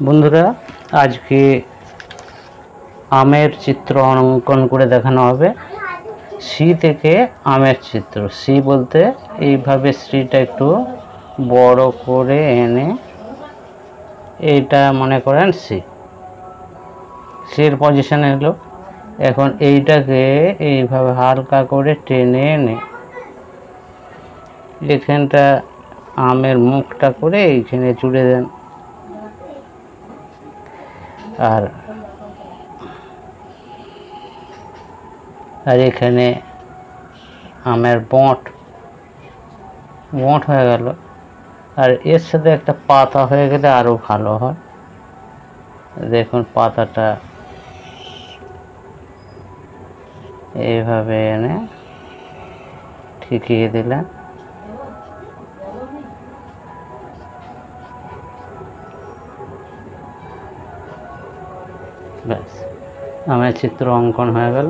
বন্ধুরা, আজকে আমের চিত্র অঙ্কন করে দেখানো হবে। সি থেকে আমের চিত্র। সি বলতে এইভাবে সিটা একটু বড় করে এনে এইটা মনে করেন সি। সির পজিশনে এলো। এখন এইটাকে এইভাবে হালকা করে টেনে এনে এখানটা আমের মুখটা করে এইখানে জুড়ে দেন। আর এখানে আমের বট হয়ে গেল। আর এর সাথে একটা পাতা হয়ে গেলে আরো ভালো হয়। দেখুন পাতাটা এইভাবে এনে ঠিকিয়ে দিলেন। ব্যাস, আমের চিত্র অঙ্কন হয়ে গেল।